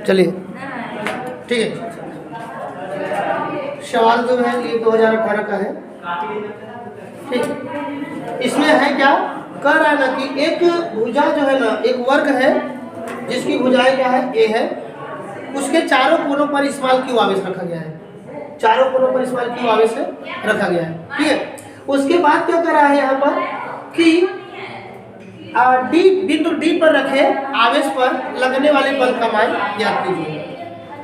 चलिए ठीक है। सवाल जो है ये 2018 का है। ठीक, इसमें है क्या, कह रहा है ना कि एक भुजा जो है ना, एक वर्ग है जिसकी भुजाएं क्या है, ए है, उसके चारों कोनों पर इस्तेमाल क्यू आवेश रखा गया है। चारों कोनों पर इस्तेमाल क्यू आवेश रखा गया है। ठीक है, उसके बाद क्या कर रहा है यहाँ पर कि डी बिंदु डी पर रखे आवेश पर लगने वाले बल का मान ज्ञात कीजिए।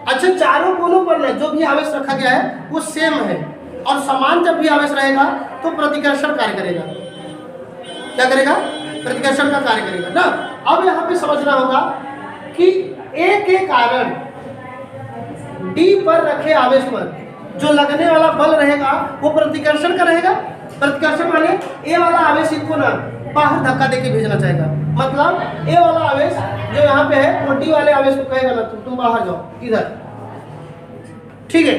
अच्छा, चारों कोनों पर ना जो भी आवेश रखा गया है वो सेम है और समान जब भी आवेश रहेगा तो प्रतिकर्षण कार्य करेगा। क्या करेगा? प्रतिकर्षण का कार्य करेगा ना। अब यहाँ पे समझना होगा कि ए के कारण डी पर रखे आवेश पर जो लगने वाला बल रहेगा वो प्रतिकर्षण का रहेगा। प्रतिकर्षण माने ए वाला आवेश इनको ना बाहर धक्का देके भेजना चाहेगा। मतलब ए वाला आवेश जो यहाँ पे है वो डी वाले आवेश को कहेगा ना तुम बाहर जाओ इधर। ठीक है,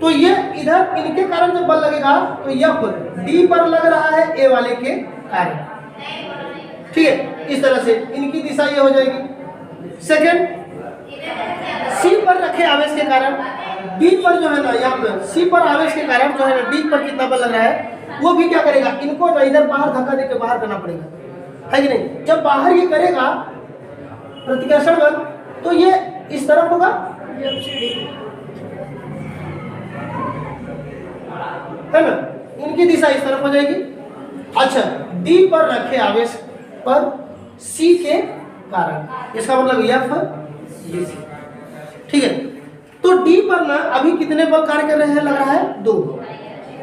तो ये इधर इनके कारण जब बल लगेगा तो यह डी पर लग रहा है ए वाले के कारण। ठीक है, इस तरह से इनकी दिशा ये हो जाएगी। सेकेंड, सी पर रखे आवेश के कारण डी पर जो है ना, यहाँ पर सी पर आवेश के कारण जो है ना डी पर कितना बल लग रहा है वो भी क्या करेगा, इनको ना इधर बाहर धक्का देके बाहर करना पड़ेगा, है कि नहीं। जब बाहर ये करेगा प्रतिकर्षण बल तो ये इस तरफ होगा, है ना, इनकी दिशा इस तरफ हो जाएगी। अच्छा, डी पर रखे आवेश पर सी के कारण, इसका मतलब एफ। ठीक है, तो डी पर ना अभी कितने बल कार्य कर रहे हैं, लग रहा है 2।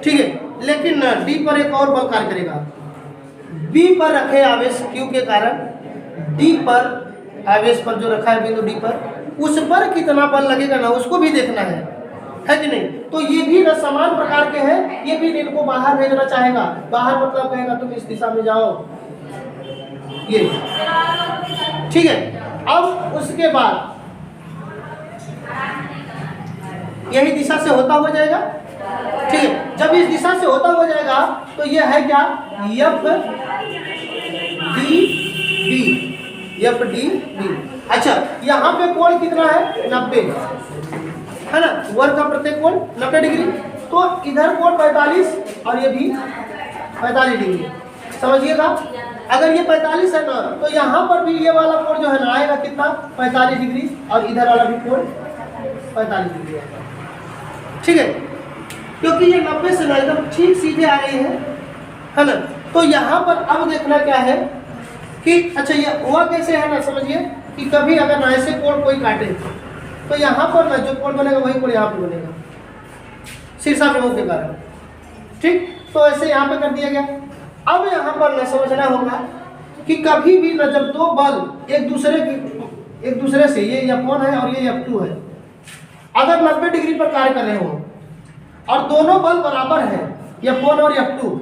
ठीक है, लेकिन ना डी पर एक और बल कार्य करेगा। बी पर रखे आवेश क्यू के कारण डी पर आवेश पर जो रखा है बिंदु डी पर उस पर कितना बल लगेगा ना उसको भी देखना है कि नहीं। तो ये भी ना समान प्रकार के हैं, ये भी इनको बाहर भेजना चाहेगा। बाहर मतलब कहेगा तुम इस दिशा में जाओ, ये। ठीक है, अब उसके बाद यही दिशा से होता हो जाएगा। ठीक है, जब इस दिशा से होता हो जाएगा तो यह है क्या, F D B, F D B. अच्छा, यहाँ पे कोण कितना है, 90, है ना, वर्ग का प्रत्येक कोण 90 डिग्री। तो इधर कोण 45 और ये भी 45 डिग्री। समझिएगा, अगर ये 45 है ना तो यहाँ पर भी ये वाला कोण जो है ना आएगा कितना, 45 डिग्री, और इधर वाला भी कोण 45 डिग्री आएगा। ठीक है, क्योंकि ये 90 से ना एकदम ठीक सीधे आ रही है ना। तो यहाँ पर अब देखना क्या है कि अच्छा ये हुआ कैसे है ना, समझिए कि कभी अगर ना ऐसे कोण कोई काटे तो यहाँ पर ना जो कोण बनेगा वही कोण यहाँ पे बनेगा शीर्षाभिमुख के कारण। ठीक, तो ऐसे यहाँ पे कर दिया गया। अब यहाँ पर ना समझना होगा कि कभी भी ना जब दो बल एक दूसरे से, ये F1 है और ये F2 है, अगर 90 डिग्री पर कार्य कर रहे हो और दोनों बल बराबर है, F1 और F2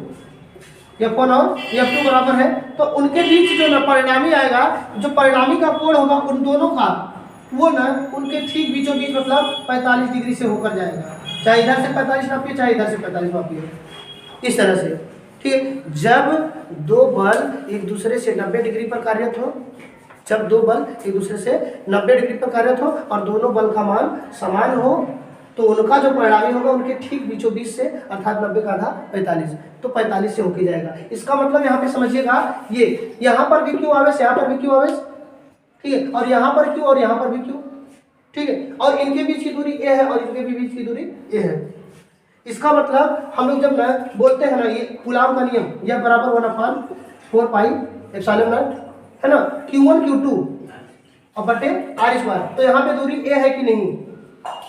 बराबर है, तो उनके बीच जो ना परिणामी आएगा, जो परिणामी का कोण होगा उन दोनों का, वो ना उनके ठीक बीचों बीच मतलब 45 डिग्री से होकर जाएगा। चाहे इधर से 45 नापिए, चाहे इधर से 45 नापिए, इस तरह से। ठीक है, जब दो बल एक दूसरे से 90 डिग्री पर कार्यरत हो, जब दो बल एक दूसरे से 90 डिग्री पर कार्यरत हो और दोनों बल का मान समान हो तो उनका जो परिणामी होगा उनके ठीक बीचों बीच से, अर्थात 90 का आधा 45, तो 45 से होके जाएगा। इसका मतलब यहाँ पे समझिएगा, ये यहाँ पर भी क्यू आवेश, यहाँ पर भी क्यू आवेश, ठीक है, और यहाँ पर क्यू और यहाँ पर भी क्यू। ठीक है, और इनके बीच की दूरी ए है और इनके भी बीच की दूरी ए है। इसका मतलब हम लोग जब ना बोलते हैं ना ये कूलाम का नियम, यह बराबर 1/4 पाई एप्सिलॉन नॉट, है ना, Q1 Q2 और बटे R स्क्वायर। तो यहाँ पे दूरी ए है कि नहीं,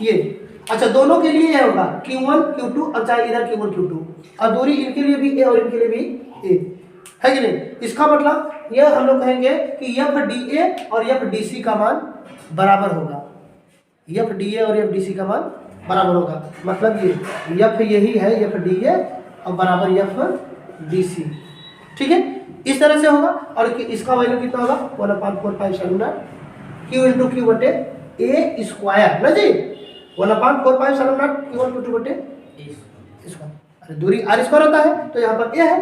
ये अच्छा दोनों के लिए यह होगा Q1 Q2, और चाहे इधर Q1 Q2, और दूरी इनके लिए भी ए और इनके लिए भी ए, है कि नहीं। इसका मतलब यह हम लोग कहेंगे कि FDA और FDC का मान बराबर होगा, FDA और FDC का मान बराबर होगा। मतलब ये F यही है FDA और बराबर FDC। ठीक है, इस तरह से होगा। और इसका वैल्यू कितना होगा, 1/4 Q इंटू Q बटे ए स्क्वायर ना जी, 1/4 Q1 Q2 बटे स्क्वायर। अरे दूरी R स्क्वायर होता है तो यहाँ पर ए है,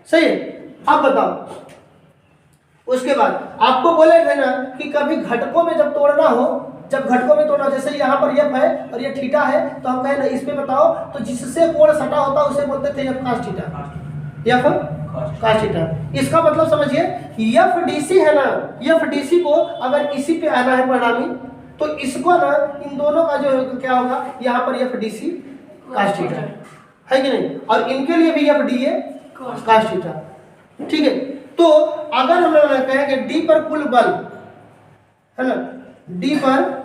सही है। अब बताओ उसके बाद आपको बोले थे ना कि कभी घटकों में जब तोड़ना हो, जब घटकों में तोड़ना, जैसे यहाँ पर एफ है और ये थीटा है, तो हम कहे ना इस पे बताओ, तो जिससे कोण सटा होता है उसे बोलते थे F cos theta, F cos theta. इसका मतलब समझिए एफ डीसी है ना, एफ डीसी को अगर इसी पे आना है परिणामी, तो इसको ना इन दोनों का जो क्या होगा, यहाँ पर एफ डीसी cos थीटा है कि नहीं, और इनके लिए भी F D A cos theta. ठीक है, तो अगर हम लोग कहें कि डी पर कुल बल है ना, डी पर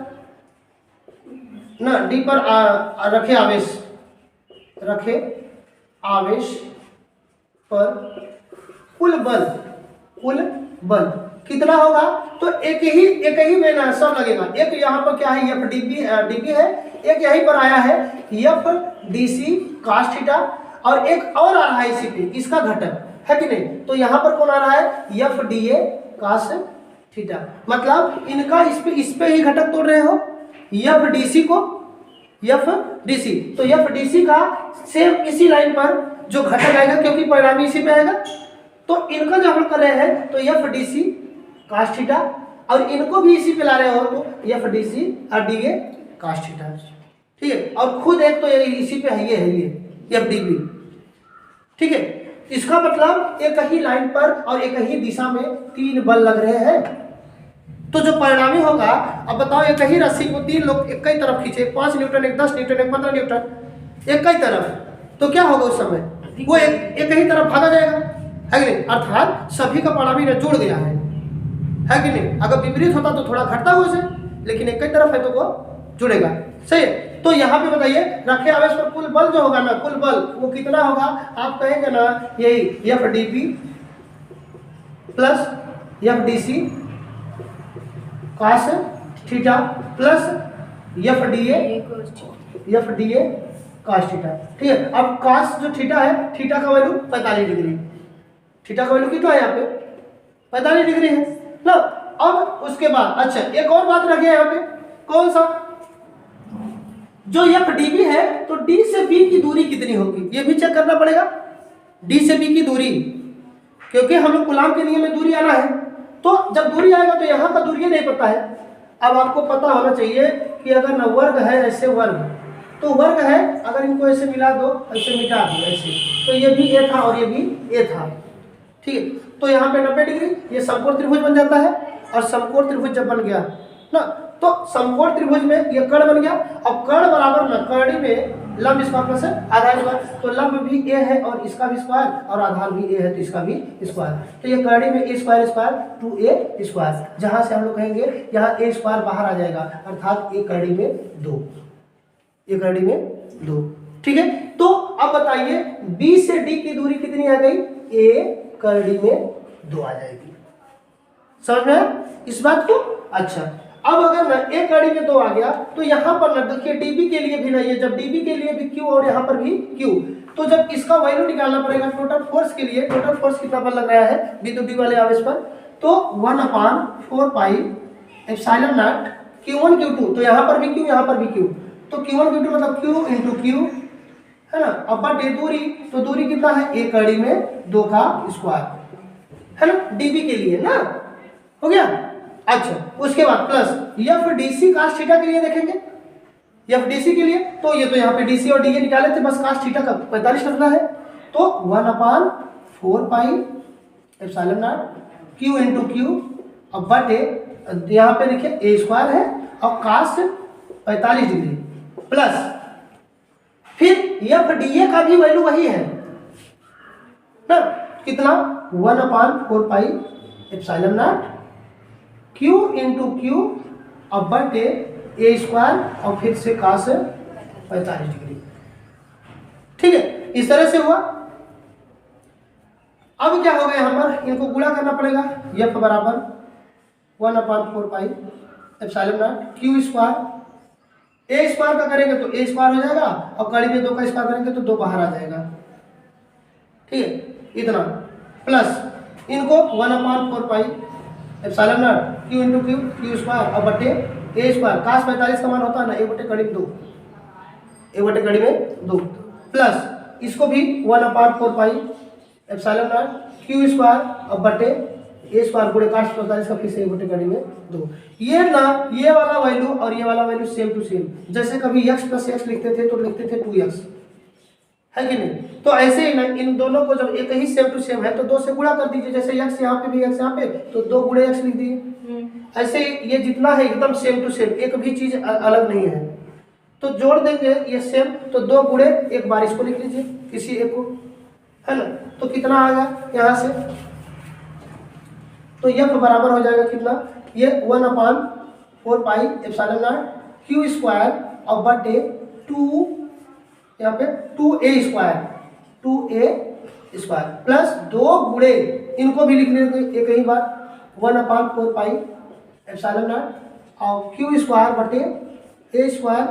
रखे आवेश पर कुल बल कितना होगा, तो एक ही में ना सब लगेगा। एक यहाँ पर क्या है, एफ डीबी है, एक यहीं पर आया है एफ डीसी cos थीटा, और एक और आ रहा है इसी पे, इसका घटक है कि नहीं, तो यहाँ पर कौन आ रहा है, F D A cos theta. मतलब इनका इस पे ही घटक तोड़ रहे हो, एफ डीसी को, एफ डीसी, तो एफ डीसी का सेम इसी लाइन पर जो घटक आएगा, क्योंकि परिणामी इसी पे आएगा, तो इनका जो हम कर रहे हैं तो एफ डीसी cos थीटा, और इनको भी इसी पे ला रहे हो तो एफ डीसी और डी ए cos थीटा। ठीक है, और खुद एक तो इसी पे है ये एफ डीबी। ठीक है, इसका मतलब एक ही लाइन पर और एक ही दिशा में 3 बल लग रहे हैं, तो जो परिणामी होगा, अब बताओ एक ही रस्सी को 3 लोग एक ही तरफ खींचे, 5 न्यूटन, एक 10 न्यूटन, एक 15 न्यूटन, एक ही तरफ, तो क्या होगा उस समय, वो एक ही तरफ भागा जाएगा, है कि नहीं, अर्थात सभी का परिणामी जुड़ गया है कि नहीं। अगर विपरीत होता तो थोड़ा घटता हो उसे, लेकिन एक ही तरफ है तो वो जुड़ेगा। सही है, तो यहाँ पे बताइए रखे आवेश पर कुल बल जो होगा ना, कुल बल वो कितना होगा, आप कहेंगे ना यही F D P plus F D C cos theta plus F D A cos theta. ठीक है, अब cos जो थीटा है, थीटा का वैल्यू 45 डिग्री, थीटा का वैल्यू कितना है यहाँ पे 45 डिग्री है ना। अब उसके बाद अच्छा एक और बात रखिए यहाँ पे, कौन सा, जो एफ डी बी है, तो डी से बी की दूरी कितनी होगी, ये भी चेक करना पड़ेगा, डी से बी की दूरी, क्योंकि हम लोग कूलाम के नियम में दूरी आना है, तो जब दूरी आएगा तो यहाँ का दूरी नहीं पता है। अब आपको पता होना चाहिए कि अगर ना वर्ग है, ऐसे वर्ग, तो वर्ग है, अगर इनको ऐसे मिला दो, ऐसे मिटा दो ऐसे, तो ये भी ए था और ये भी ए था। ठीक है, तो यहाँ पे 90 डिग्री ये समकोण त्रिभुज बन जाता है, और समकोण त्रिभुज जब बन गया ना, तो समकोण त्रिभुज में ये कर्ण बन गया। अब कर्ण बराबर ना कर्णी में लंब स्क्वायर प्लस आधार स्क्वायर, तो लंब भी ए है और इसका भी स्क्वायर, और आधार भी ए है तो इसका भी स्क्वायर, तो ये कर्णी में ए स्क्वायर 2a स्क्वायर, जहां से हम लोग कहेंगे यहाँ ए स्क्वायर बाहर आ जाएगा, अर्थात ए कर्णी में 2, ए कर्णी में 2। ठीक है, तो अब बताइए बी से डी की दूरी कितनी आ गई, ए कर्णी में 2 आ जाएगी। समझ में इस बात को। अच्छा, अब अगर ना ए कड़ी में 2 आ गया, तो यहाँ पर ना देखिए डीबी के लिए भी ना, ये जब डीबी के लिए भी क्यू और यहाँ पर भी क्यू, तो जब इसका वैल्यू निकालना पड़ेगा टोटल फोर्स के लिए, टोटल फोर्स कितना पर लग रहा है बी तो डी वाले आवेश पर, तो 1/4 pi epsilon not Q1 Q2, तो यहाँ पर भी क्यू, यहाँ पर भी क्यू, तो Q1 Q2 मतलब क्यू इंटू क्यू है ना। अब बटे दूरी, तो दूरी कितना है, ए कड़ी में 2 का स्क्वायर है ना, डीबी के लिए ना, हो गया। अच्छा, उसके बाद plus F D C cos theta के लिए देखेंगे, एफ डी सी के लिए, तो ये तो यहाँ पे डी सी और डी ए निकाले थे, बस cos थीटा का 45 रखना है, तो 1/4 pi epsilon not Q into Q, अब बटे यहाँ पे देखिए ए स्क्वायर है और cos 45 डिग्री प्लस फिर एफ डी ए का भी वैल्यू वही है ना, कितना 1/4 pi epsilon not Q into Q, अब बटे ए स्क्वायर और फिर से cos 45 डिग्री। ठीक है, इस तरह से हुआ। अब क्या हो गया, हमारा इनको गुणा करना पड़ेगा, एफ बराबर 1/4 pi epsilon not Q square, A square का करेंगे तो ए स्क्वायर हो जाएगा, और कड़ी में 2 का स्क्वायर करेंगे तो 2 बाहर आ जाएगा। ठीक है, इतना प्लस इनको 1/4 pi epsilon not Q into Q, Q square और बटे ए स्क्वायर, cos 45 का मान होता है ना ए बटे कड़ी में 2, ए बटे कड़ी में 2 प्लस इसको भी 1/4 pi epsilon not Q square और बटे ए स्क्वायर गुणे cos 45 का फिर से 1 बटे कड़ी में 2। ये ना ये वाला वैल्यू और ये वाला वैल्यू सेम टू सेम, जैसे कभी x प्लस एक्स लिखते थे तो लिखते थे 2x, है कि नहीं। तो ऐसे ही ना इन दोनों को जब एक ही सेम टू सेम है तो 2 से गुणा कर दीजिए, जैसे x यहाँ पे भी x यहाँ पे तो 2 गुणे x लिख दिए। ऐसे ये जितना है एकदम सेम टू सेम, एक भी चीज अलग नहीं है। तो जोड़ देंगे ये सेम, तो 2 गुणे एक बार इसको लिख लीजिए किसी एक को, है ना। तो कितना आ गया यहाँ से, तो यह बराबर हो जाएगा कितना, ये 1/4 pi epsilon not Q square और बटे 2 यहाँ पे 2a स्क्वायर प्लस 2 गुणे इनको भी लिखने एक ही बार 1/4 पाई एप्सिलॉन नॉट और क्यू स्क्वायर बटे a स्क्वायर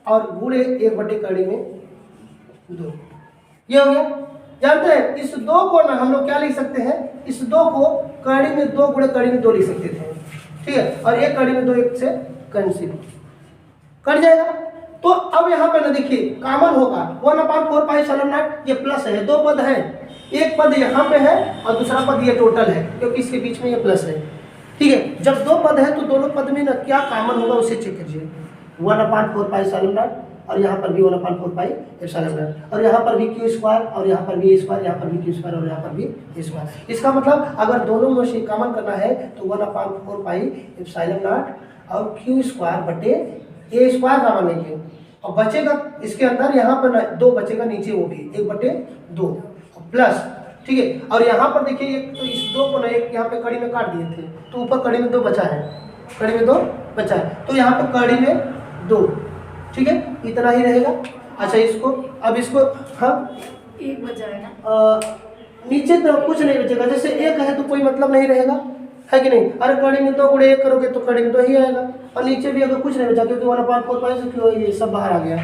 और गुणे 1 बटे कड़ी में 2। ये हो गया। जानते हैं इस 2 को ना हम लोग क्या लिख सकते हैं, इस 2 को कड़ी में 2 गुणे कड़ी में 2 लिख सकते थे, ठीक है। और एक कड़ी में 2 एक से कैंसिल कट जाएगा। तो अब यहाँ पे ना देखिए कॉमन होगा 1/4 पाई एप्सिलॉन नॉट, ये प्लस है, 2 पद है, एक पद यहाँ पे है और दूसरा पद ये टोटल है क्योंकि इसके बीच में ये प्लस है, ठीक है। जब 2 पद है तो दोनों पद में ना क्या कॉमन होगा उसे चेक कीजिए। 1/4 पाई एप्सिलॉन नॉट और यहाँ पर भी 1/4 पाई एप्सिलॉन नॉट और यहाँ पर भी क्यू स्क्वायर और यहाँ पर भी ए स्क्वायर, यहाँ पर भी क्यू स्क्वायर और यहाँ पर भी ए स्क्वायर। इसका मतलब अगर दोनों में से कॉमन करना है तो 1/4 पाई एप्सिलॉन नॉट और क्यू स्क्वायर बटे ए स्क्वायर कॉमन लेंगे और बचेगा इसके अंदर यहाँ पर 2 बचेगा नीचे, वो भी 1/2 प्लस, ठीक है। और यहाँ पर देखिए एक तो इस 2 को ना एक यहाँ पे कड़ी में काट दिए थे तो ऊपर कड़ी में 2 बचा है, कड़ी में 2 बचा है तो यहाँ पे कड़ी में 2, ठीक है, इतना ही रहेगा। अच्छा इसको अब इसको हाँ 1 बचा है ना, नीचे तो कुछ नहीं बचेगा, जैसे 1 है तो कोई मतलब नहीं रहेगा, है कि नहीं। अरे कड़ी में 2 गुणे 1 करोगे तो कड़ी में 2 ही आएगा और नीचे भी अगर कुछ नहीं बचा क्योंकि 1/4 पाई से क्यों ये सब बाहर आ गया,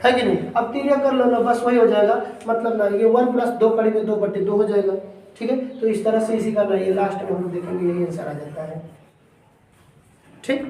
है कि नहीं। अब तीरिया कर लो ना, बस वही हो जाएगा, मतलब ना ये 1 + 2 कड़ी में 2 बटे 2 हो जाएगा, ठीक है। तो इस तरह से इसी का ना ये लास्ट में हम लोग देखेंगे यही आंसर आ जाता है, ठीक।